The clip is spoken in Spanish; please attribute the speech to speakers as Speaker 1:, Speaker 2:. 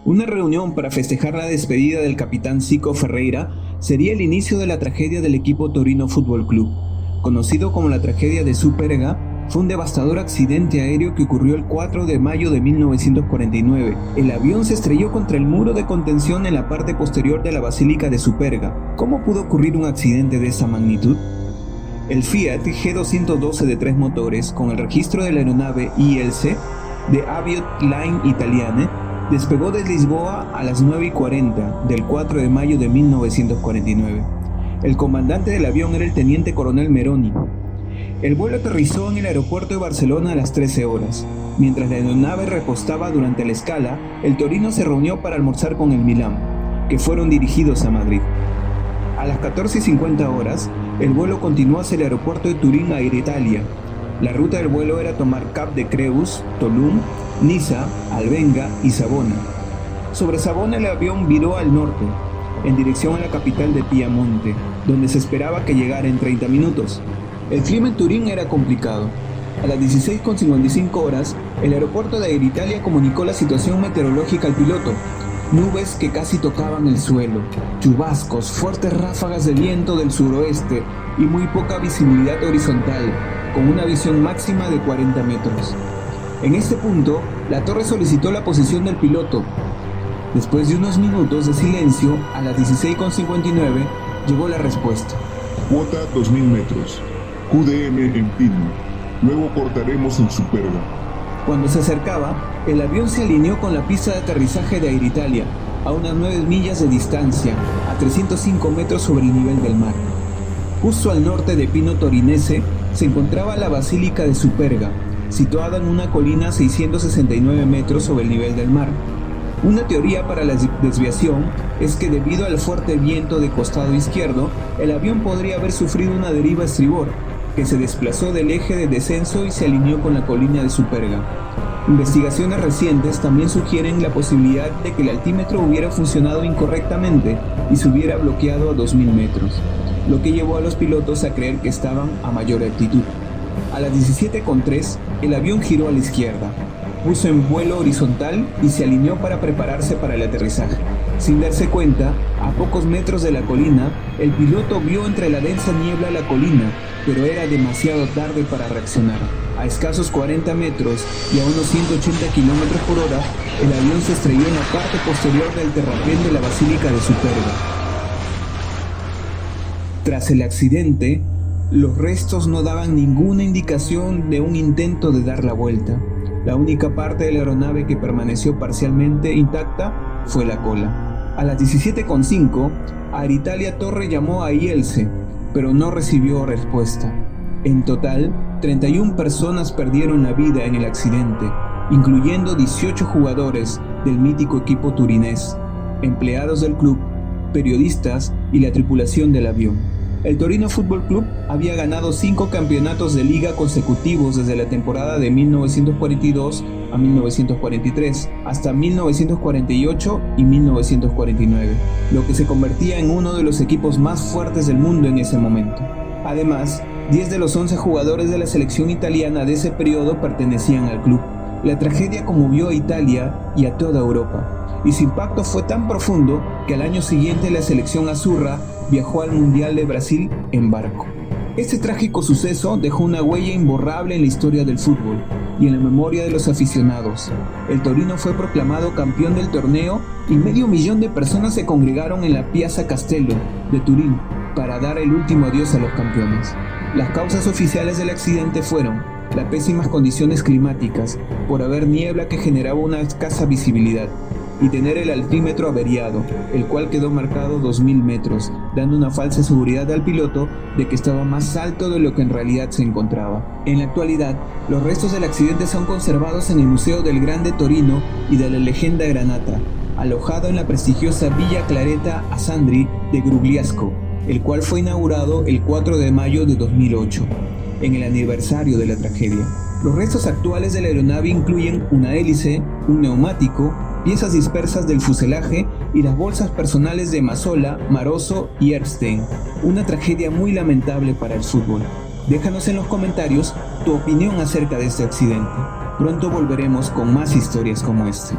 Speaker 1: Una reunión para festejar la despedida del capitán Zico Ferreira sería el inicio de la tragedia del equipo Torino Fútbol Club. Conocido como la tragedia de Superga, fue un devastador accidente aéreo que ocurrió el 4 de mayo de 1949. El avión se estrelló contra el muro de contención en la parte posterior de la Basílica de Superga. ¿Cómo pudo ocurrir un accidente de esa magnitud? El Fiat G212 de 3 motores, con el registro de la aeronave ILC de Aviot Line Italiane, despegó de Lisboa a las 9:40 del 4 de mayo de 1949. El comandante del avión era el teniente coronel Meroni. El vuelo aterrizó en el aeropuerto de Barcelona a las 13 horas. Mientras la aeronave repostaba durante la escala, el Torino se reunió para almorzar con el Milán, que fueron dirigidos a Madrid. A las 14:50 horas, el vuelo continuó hacia el aeropuerto de Turín a Italia. La ruta del vuelo era tomar Cap de Creus, Toulon, Niza, Albenga y Savona. Sobre Savona el avión viró al norte, en dirección a la capital de Piamonte, donde se esperaba que llegara en 30 minutos. El clima en Turín era complicado. A las 16:55 horas, el aeropuerto de Italia comunicó la situación meteorológica al piloto. Nubes que casi tocaban el suelo, chubascos, fuertes ráfagas de viento del suroeste y muy poca visibilidad horizontal, con una visión máxima de 40 metros. En este punto, la torre solicitó la posición del piloto. Después de unos minutos de silencio, a las 16:59, llegó la respuesta.
Speaker 2: Cuota 2000 metros. QDM en Pino. Luego cortaremos en Superga.
Speaker 1: Cuando se acercaba, el avión se alineó con la pista de aterrizaje de Air Italia, a unas 9 millas de distancia, a 305 metros sobre el nivel del mar. Justo al norte de Pino Torinese se encontraba la Basílica de Superga, situada en una colina a 669 metros sobre el nivel del mar. Una teoría para la desviación es que debido al fuerte viento de costado izquierdo, el avión podría haber sufrido una deriva a estribor, que se desplazó del eje de descenso y se alineó con la colina de Superga. Investigaciones recientes también sugieren la posibilidad de que el altímetro hubiera funcionado incorrectamente y se hubiera bloqueado a 2000 metros, lo que llevó a los pilotos a creer que estaban a mayor altitud. A las 17:03, el avión giró a la izquierda, puso en vuelo horizontal y se alineó para prepararse para el aterrizaje. Sin darse cuenta, a pocos metros de la colina, el piloto vio entre la densa niebla la colina, pero era demasiado tarde para reaccionar. A escasos 40 metros y a unos 180 km por hora, el avión se estrelló en la parte posterior del terraplén de la Basílica de Superga. Tras el accidente, los restos no daban ninguna indicación de un intento de dar la vuelta. La única parte de la aeronave que permaneció parcialmente intacta fue la cola. A las 17:05, Air Italia Torre llamó a IELCE, pero no recibió respuesta. En total, 31 personas perdieron la vida en el accidente, incluyendo 18 jugadores del mítico equipo turinés, empleados del club, periodistas y la tripulación del avión. El Torino Fútbol Club había ganado 5 campeonatos de liga consecutivos desde la temporada de 1942 a 1943, hasta 1948 y 1949, lo que se convertía en uno de los equipos más fuertes del mundo en ese momento. Además, 10 de los 11 jugadores de la selección italiana de ese periodo pertenecían al club. La tragedia conmovió a Italia y a toda Europa, y su impacto fue tan profundo que al año siguiente la selección azurra viajó al Mundial de Brasil en barco. Este trágico suceso dejó una huella imborrable en la historia del fútbol y en la memoria de los aficionados. El Torino fue proclamado campeón del torneo y 500.000 de personas se congregaron en la Piazza Castello de Turín para dar el último adiós a los campeones. Las causas oficiales del accidente fueron las pésimas condiciones climáticas, por haber niebla que generaba una escasa visibilidad, y tener el altímetro averiado, el cual quedó marcado 2000 metros, dando una falsa seguridad al piloto de que estaba más alto de lo que en realidad se encontraba. En la actualidad, los restos del accidente son conservados en el Museo del Grande Torino y de la Legenda Granata, alojado en la prestigiosa Villa Claretta a Sandri de Grugliasco, el cual fue inaugurado el 4 de mayo de 2008, en el aniversario de la tragedia. Los restos actuales de la aeronave incluyen una hélice, un neumático, piezas dispersas del fuselaje y las bolsas personales de Mazzola, Maroso y Erstein. Una tragedia muy lamentable para el fútbol. Déjanos en los comentarios tu opinión acerca de este accidente. Pronto volveremos con más historias como esta.